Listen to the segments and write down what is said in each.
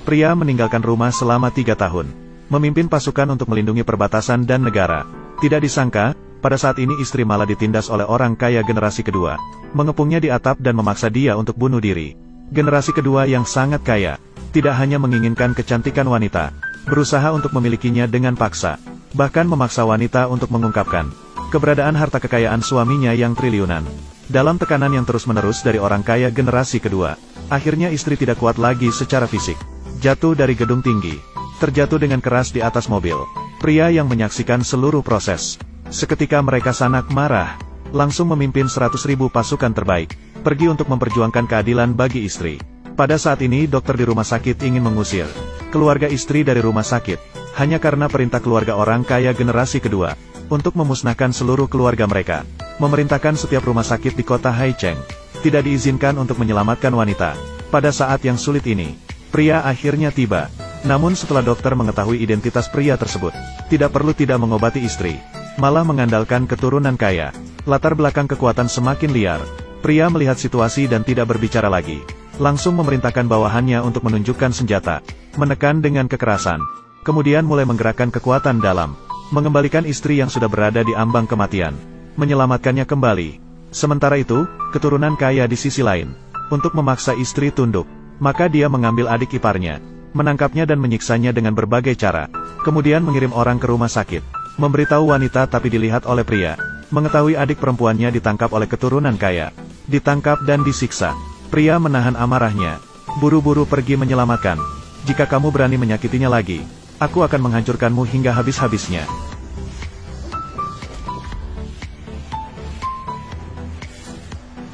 Pria meninggalkan rumah selama 3 tahun. Memimpin pasukan untuk melindungi perbatasan dan negara. Tidak disangka, pada saat ini istri malah ditindas oleh orang kaya generasi kedua. Mengepungnya di atap dan memaksa dia untuk bunuh diri. Generasi kedua yang sangat kaya, tidak hanya menginginkan kecantikan wanita, berusaha untuk memilikinya dengan paksa. Bahkan memaksa wanita untuk mengungkapkan keberadaan harta kekayaan suaminya yang triliunan. Dalam tekanan yang terus-menerus dari orang kaya generasi kedua, akhirnya istri tidak kuat lagi secara fisik. Jatuh dari gedung tinggi, terjatuh dengan keras di atas mobil. Pria yang menyaksikan seluruh proses. Seketika mereka sanak marah, langsung memimpin 100.000 pasukan terbaik, pergi untuk memperjuangkan keadilan bagi istri. Pada saat ini dokter di rumah sakit ingin mengusir keluarga istri dari rumah sakit, hanya karena perintah keluarga orang kaya generasi kedua, untuk memusnahkan seluruh keluarga mereka. Memerintahkan setiap rumah sakit di kota Haicheng, tidak diizinkan untuk menyelamatkan wanita. Pada saat yang sulit ini, pria akhirnya tiba. Namun setelah dokter mengetahui identitas pria tersebut, tidak perlu tidak mengobati istri, malah mengandalkan keturunan kaya. Latar belakang kekuatan semakin liar. Pria melihat situasi dan tidak berbicara lagi. Langsung memerintahkan bawahannya untuk menunjukkan senjata, menekan dengan kekerasan. Kemudian mulai menggerakkan kekuatan dalam, mengembalikan istri yang sudah berada di ambang kematian, menyelamatkannya kembali. Sementara itu, keturunan kaya di sisi lain, untuk memaksa istri tunduk, maka dia mengambil adik iparnya, menangkapnya dan menyiksanya dengan berbagai cara, kemudian mengirim orang ke rumah sakit, memberitahu wanita tapi dilihat oleh pria, mengetahui adik perempuannya ditangkap oleh keturunan kaya, ditangkap dan disiksa. Pria menahan amarahnya, buru-buru pergi menyelamatkan. Jika kamu berani menyakitinya lagi, aku akan menghancurkanmu hingga habis-habisnya.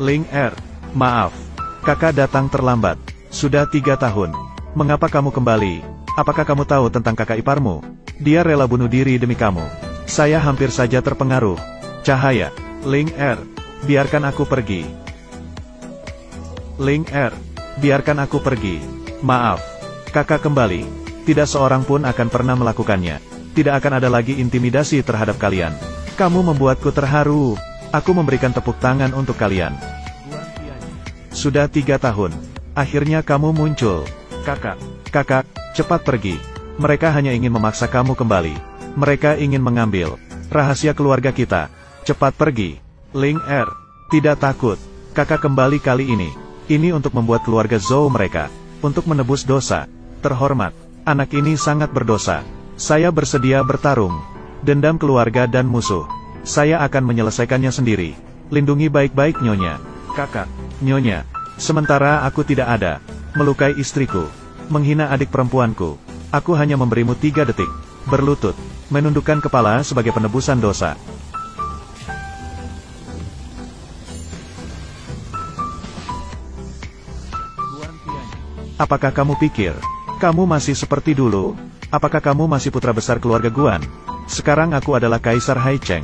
Ling Er, maaf, kakak datang terlambat. Sudah 3 tahun. Mengapa kamu kembali? Apakah kamu tahu tentang kakak iparmu? Dia rela bunuh diri demi kamu. Saya hampir saja terpengaruh. Cahaya, Ling Er, biarkan aku pergi. Ling Er, biarkan aku pergi. Maaf, kakak kembali. Tidak seorang pun akan pernah melakukannya. Tidak akan ada lagi intimidasi terhadap kalian. Kamu membuatku terharu. Aku memberikan tepuk tangan untuk kalian. Sudah 3 tahun. Akhirnya kamu muncul. Kakak, cepat pergi. Mereka hanya ingin memaksa kamu kembali. Mereka ingin mengambil rahasia keluarga kita. Cepat pergi. Ling Er, tidak takut. Kakak kembali kali ini. Ini untuk membuat keluarga Zhou mereka, untuk menebus dosa. Terhormat, anak ini sangat berdosa. Saya bersedia bertarung. Dendam keluarga dan musuh, saya akan menyelesaikannya sendiri. Lindungi baik-baik Nyonya. Kakak, Nyonya. Sementara aku tidak ada, melukai istriku, menghina adik perempuanku. Aku hanya memberimu 3 detik, berlutut, menundukkan kepala sebagai penebusan dosa. Apakah kamu pikir, kamu masih seperti dulu? Apakah kamu masih putra besar keluarga Guan? Sekarang aku adalah Kaisar Haicheng.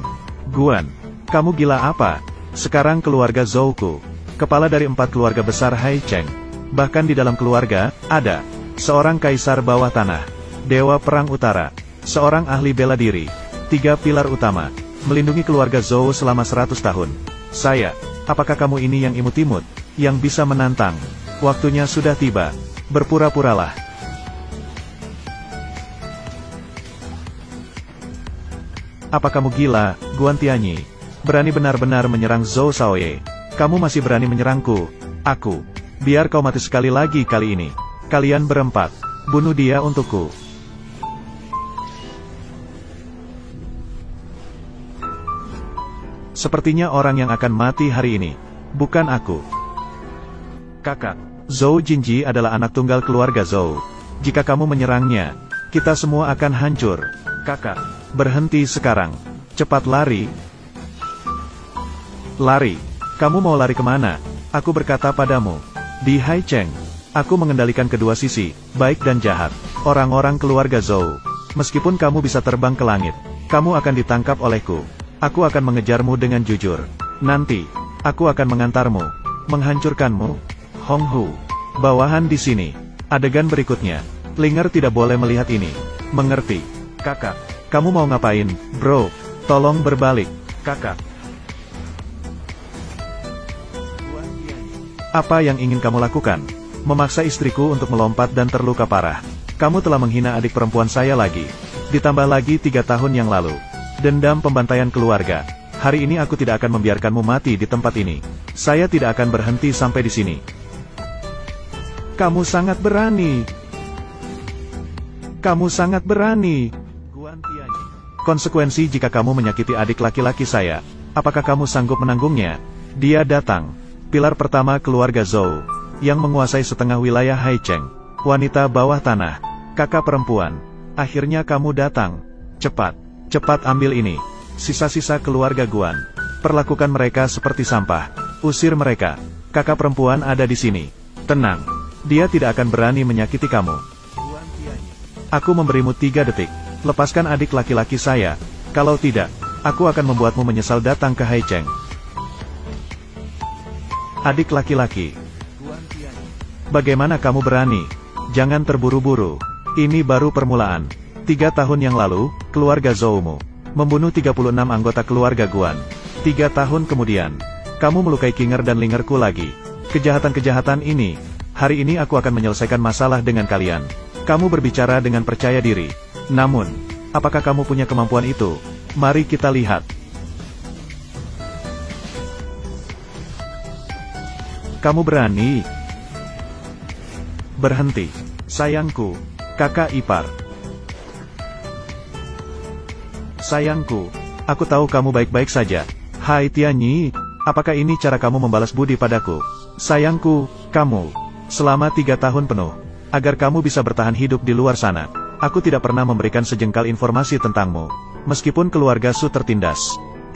Guan, kamu gila apa? Sekarang keluarga Zhouku, kepala dari 4 keluarga besar Haicheng. Bahkan di dalam keluarga, ada seorang Kaisar bawah tanah, Dewa Perang Utara, seorang ahli bela diri, 3 pilar utama, melindungi keluarga Zhou selama 100 tahun. Saya, apakah kamu ini yang imut-imut, yang bisa menantang? Waktunya sudah tiba. Berpura-puralah. Apa kamu gila, Guan Tianyi? Berani benar-benar menyerang Zhou Shaoye? Kamu masih berani menyerangku? Aku. Biar kau mati sekali lagi kali ini. Kalian berempat. Bunuh dia untukku. Sepertinya orang yang akan mati hari ini, bukan aku. Kakak, Zhou Jinji adalah anak tunggal keluarga Zhou. Jika kamu menyerangnya, kita semua akan hancur. Kakak, berhenti sekarang. Cepat lari. Lari. Kamu mau lari kemana? Aku berkata padamu. Di Haicheng, aku mengendalikan kedua sisi, baik dan jahat. Orang-orang keluarga Zhou. Meskipun kamu bisa terbang ke langit, kamu akan ditangkap olehku. Aku akan mengejarmu dengan jujur. Nanti, aku akan mengantarmu, menghancurkanmu. Hong Hu, bawahan di sini. Adegan berikutnya. Linger tidak boleh melihat ini. Mengerti? Kakak, kamu mau ngapain, bro? Tolong berbalik, kakak. Apa yang ingin kamu lakukan? Memaksa istriku untuk melompat dan terluka parah. Kamu telah menghina adik perempuan saya lagi. Ditambah lagi 3 tahun yang lalu. Dendam pembantaian keluarga. Hari ini aku tidak akan membiarkanmu mati di tempat ini. Saya tidak akan berhenti sampai di sini. Kamu sangat berani. Kamu sangat berani. Guan Tianyi. Konsekuensi jika kamu menyakiti adik laki-laki saya. Apakah kamu sanggup menanggungnya? Dia datang. Pilar pertama keluarga Zhou. Yang menguasai setengah wilayah Haicheng. Wanita bawah tanah. Kakak perempuan. Akhirnya kamu datang. Cepat. Cepat ambil ini. Sisa-sisa keluarga Guan. Perlakukan mereka seperti sampah. Usir mereka. Kakak perempuan ada di sini. Tenang. Dia tidak akan berani menyakiti kamu. Aku memberimu 3 detik. Lepaskan adik laki-laki saya. Kalau tidak, aku akan membuatmu menyesal datang ke Haicheng. Adik laki-laki. Bagaimana kamu berani? Jangan terburu-buru. Ini baru permulaan. 3 tahun yang lalu, keluarga Zhoumu membunuh 36 anggota keluarga Guan. 3 tahun kemudian, kamu melukai Kinger dan Lingerku lagi. Kejahatan-kejahatan ini, hari ini aku akan menyelesaikan masalah dengan kalian. Kamu berbicara dengan percaya diri. Namun, apakah kamu punya kemampuan itu? Mari kita lihat. Kamu berani? Berhenti. Sayangku, kakak ipar. Sayangku, aku tahu kamu baik-baik saja. Hai Tianyi, apakah ini cara kamu membalas budi padaku? Sayangku, kamu, selama 3 tahun penuh, agar kamu bisa bertahan hidup di luar sana, aku tidak pernah memberikan sejengkal informasi tentangmu. Meskipun keluarga Su tertindas,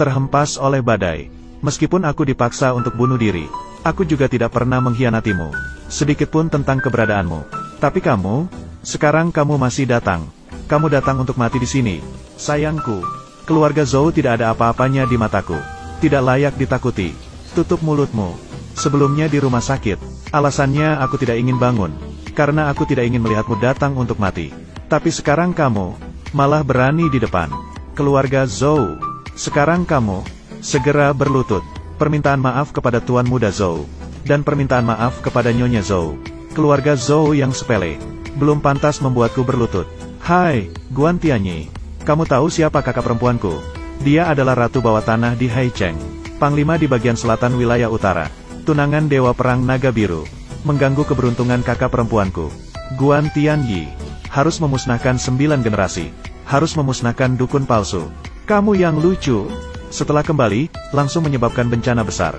terhempas oleh badai, meskipun aku dipaksa untuk bunuh diri, aku juga tidak pernah mengkhianatimu, sedikitpun tentang keberadaanmu. Tapi kamu, sekarang kamu masih datang. Kamu datang untuk mati di sini. Sayangku, keluarga Zhou tidak ada apa-apanya di mataku. Tidak layak ditakuti. Tutup mulutmu. Sebelumnya di rumah sakit, alasannya aku tidak ingin bangun, karena aku tidak ingin melihatmu datang untuk mati. Tapi sekarang kamu, malah berani di depan. Keluarga Zhou, sekarang kamu, segera berlutut. Permintaan maaf kepada Tuan Muda Zhou, dan permintaan maaf kepada Nyonya Zhou. Keluarga Zhou yang sepele, belum pantas membuatku berlutut. Hai, Guan Tianyi. Kamu tahu siapa kakak perempuanku? Dia adalah Ratu Bawah Tanah di Haicheng. Panglima di bagian selatan wilayah utara. Tunangan Dewa Perang Naga Biru. Mengganggu keberuntungan kakak perempuanku. Guan Tianyi. Harus memusnahkan 9 generasi. Harus memusnahkan dukun palsu. Kamu yang lucu. Setelah kembali, langsung menyebabkan bencana besar.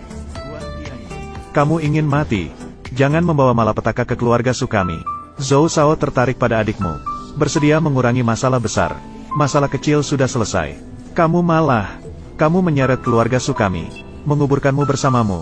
Kamu ingin mati. Jangan membawa malapetaka ke keluarga Su kami. Zhou Shao tertarik pada adikmu. Bersedia mengurangi masalah besar. Masalah kecil sudah selesai. Kamu menyeret keluarga Su kami. Menguburkanmu bersamamu.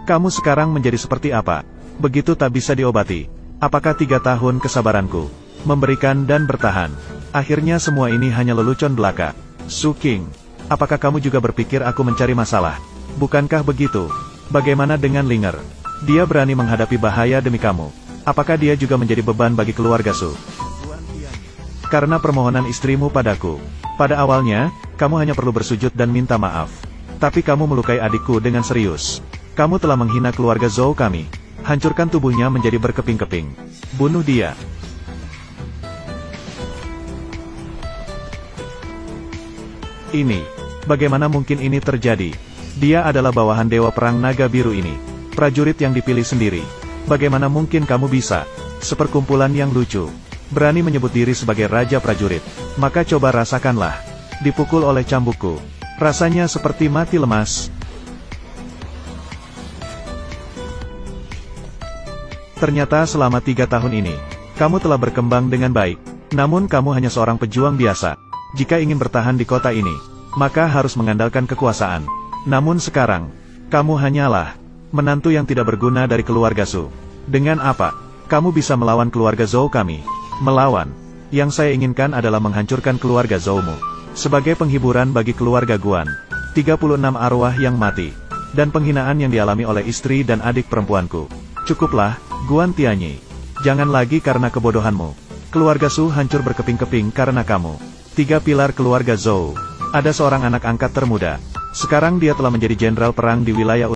Kamu sekarang menjadi seperti apa? Begitu tak bisa diobati. Apakah 3 tahun kesabaranku? Memberikan dan bertahan. Akhirnya semua ini hanya lelucon belaka. Su King, apakah kamu juga berpikir aku mencari masalah? Bukankah begitu? Bagaimana dengan Linger? Dia berani menghadapi bahaya demi kamu. Apakah dia juga menjadi beban bagi keluarga Su? Karena permohonan istrimu padaku. Pada awalnya, kamu hanya perlu bersujud dan minta maaf. Tapi kamu melukai adikku dengan serius. Kamu telah menghina keluarga Zhou kami. Hancurkan tubuhnya menjadi berkeping-keping. Bunuh dia. Ini. Bagaimana mungkin ini terjadi? Dia adalah bawahan Dewa Perang Naga Biru ini. Prajurit yang dipilih sendiri. Bagaimana mungkin kamu bisa? Seperkumpulan yang lucu. Berani menyebut diri sebagai Raja Prajurit. Maka coba rasakanlah. Dipukul oleh cambukku. Rasanya seperti mati lemas. Ternyata selama 3 tahun ini, kamu telah berkembang dengan baik. Namun kamu hanya seorang pejuang biasa. Jika ingin bertahan di kota ini, maka harus mengandalkan kekuasaan. Namun sekarang, kamu hanyalah menantu yang tidak berguna dari keluarga Su. Dengan apa kamu bisa melawan keluarga Zhou kami? Melawan. Yang saya inginkan adalah menghancurkan keluarga Zhoumu. Sebagai penghiburan bagi keluarga Guan. 36 arwah yang mati. Dan penghinaan yang dialami oleh istri dan adik perempuanku. Cukuplah, Guan Tianyi. Jangan lagi karena kebodohanmu. Keluarga Su hancur berkeping-keping karena kamu. 3 pilar keluarga Zhou. Ada seorang anak angkat termuda. Sekarang dia telah menjadi jenderal perang di wilayah